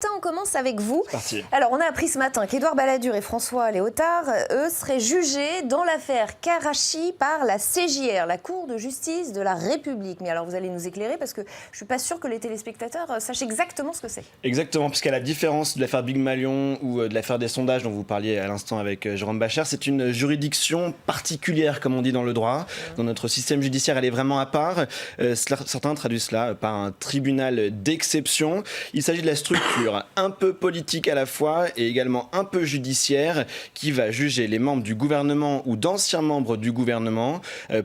On commence avec vous. C'est parti. Alors, on a appris ce matin qu'Édouard Balladur et François Léotard, eux, seraient jugés dans l'affaire Karachi par la CJR, la Cour de justice de la République. Mais alors, vous allez nous éclairer parce que je ne suis pas sûre que les téléspectateurs sachent exactement ce que c'est. Exactement, puisqu'à la différence de l'affaire Big Malion ou de l'affaire des sondages dont vous parliez à l'instant avec Jérôme Bachar, c'est une juridiction particulière, comme on dit dans le droit. Dans notre système judiciaire, elle est vraiment à part. Certains traduisent cela par un tribunal d'exception. Il s'agit de la structure un peu politique à la fois et également un peu judiciaire qui va juger les membres du gouvernement ou d'anciens membres du gouvernement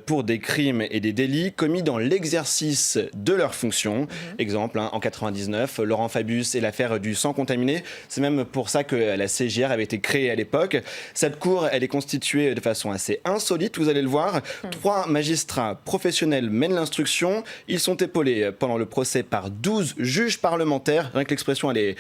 pour des crimes et des délits commis dans l'exercice de leurs fonctions. Exemple, en 99, Laurent Fabius et l'affaire du sang contaminé. C'est même pour ça que la CJR avait été créée à l'époque. Cette cour, elle est constituée de façon assez insolite, vous allez le voir. 3 magistrats professionnels mènent l'instruction. Ils sont épaulés pendant le procès par 12 juges parlementaires. Rien que l'expression, elle est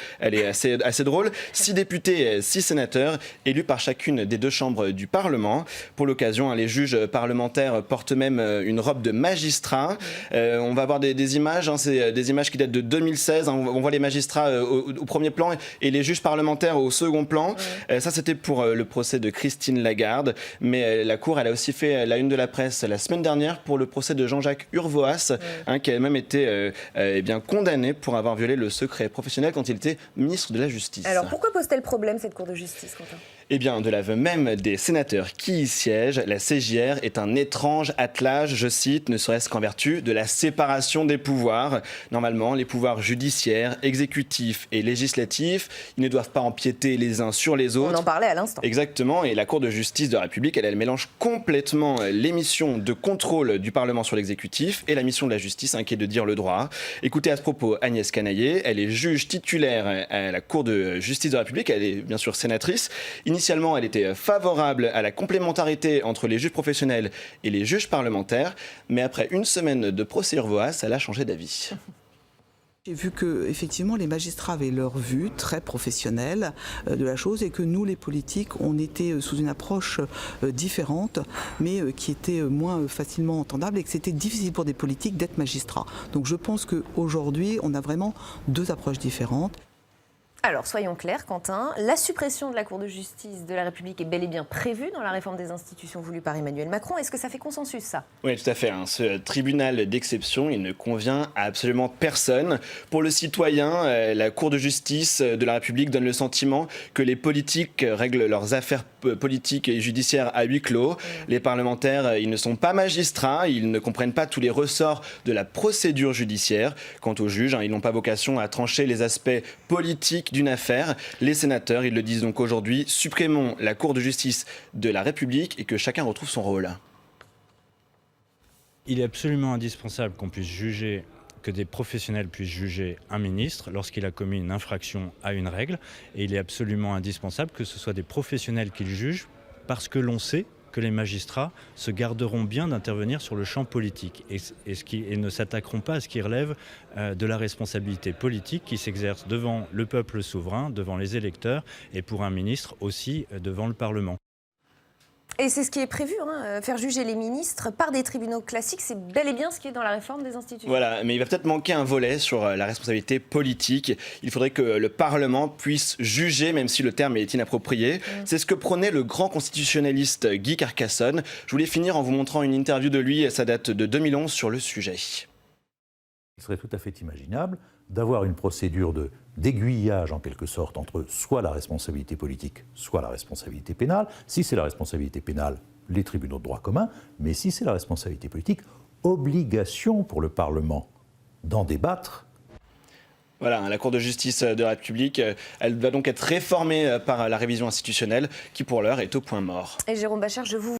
assez drôle. 6 députés, 6 sénateurs, élus par chacune des 2 chambres du Parlement. Pour l'occasion, les juges parlementaires portent même une robe de magistrat. On va avoir des images, c'est des images qui datent de 2016. On voit les magistrats au premier plan et les juges parlementaires au second plan. Ça, c'était pour le procès de Christine Lagarde. Mais la Cour, elle a aussi fait la une de la presse la semaine dernière pour le procès de Jean-Jacques Urvoas, qui a même été condamné pour avoir violé le secret professionnel quand il était ministre de la Justice. Alors, pourquoi pose-t-elle problème, cette Cour de justice, Quentin ? Eh bien, de l'aveu même des sénateurs qui y siègent, la CJR est un étrange attelage, je cite, ne serait-ce qu'en vertu de la séparation des pouvoirs. Normalement, les pouvoirs judiciaires, exécutifs et législatifs, ils ne doivent pas empiéter les uns sur les autres. On en parlait à l'instant. Exactement, et la Cour de justice de la République, elle mélange complètement les missions de contrôle du Parlement sur l'exécutif et la mission de la justice, qui est de dire le droit. Écoutez à ce propos Agnès Canaillé, elle est juge titulaire à la Cour de justice de la République, elle est bien sûr sénatrice. Initialement, elle était favorable à la complémentarité entre les juges professionnels et les juges parlementaires, mais après une semaine de procès Urvoas, elle a changé d'avis. J'ai vu que effectivement les magistrats avaient leur vue très professionnelle de la chose et que nous les politiques on était sous une approche différente mais qui était moins facilement entendable et que c'était difficile pour des politiques d'être magistrats. Donc je pense qu'aujourd'hui on a vraiment 2 approches différentes. Alors, soyons clairs, Quentin, la suppression de la Cour de justice de la République est bel et bien prévue dans la réforme des institutions voulue par Emmanuel Macron. Est-ce que ça fait consensus, ça ? Oui, tout à fait. Ce tribunal d'exception, il ne convient à absolument personne. Pour le citoyen, la Cour de justice de la République donne le sentiment que les politiques règlent leurs affaires politiques et judiciaires à huis clos. Les parlementaires, ils ne sont pas magistrats, ils ne comprennent pas tous les ressorts de la procédure judiciaire. Quant aux juges, ils n'ont pas vocation à trancher les aspects politiques d'une affaire. Les sénateurs, ils le disent donc aujourd'hui, supprimons la Cour de justice de la République et que chacun retrouve son rôle. Il est absolument indispensable qu'on puisse juger, que des professionnels puissent juger un ministre lorsqu'il a commis une infraction à une règle. Et il est absolument indispensable que ce soit des professionnels qui le jugent parce que l'on sait que les magistrats se garderont bien d'intervenir sur le champ politique et ne s'attaqueront pas à ce qui relève de la responsabilité politique qui s'exerce devant le peuple souverain, devant les électeurs et pour un ministre aussi devant le Parlement. Et c'est ce qui est prévu, faire juger les ministres par des tribunaux classiques, c'est bel et bien ce qui est dans la réforme des institutions. Voilà, mais il va peut-être manquer un volet sur la responsabilité politique. Il faudrait que le Parlement puisse juger, même si le terme est inapproprié. C'est ce que prônait le grand constitutionnaliste Guy Carcassonne. Je voulais finir en vous montrant une interview de lui, ça date de 2011, sur le sujet. Il serait tout à fait imaginable d'avoir une procédure d'aiguillage en quelque sorte entre soit la responsabilité politique, soit la responsabilité pénale. Si c'est la responsabilité pénale, les tribunaux de droit commun, mais si c'est la responsabilité politique, obligation pour le Parlement d'en débattre. Voilà, la Cour de justice de la République, elle va donc être réformée par la révision institutionnelle qui pour l'heure est au point mort. Et Jérôme Bachar, je vous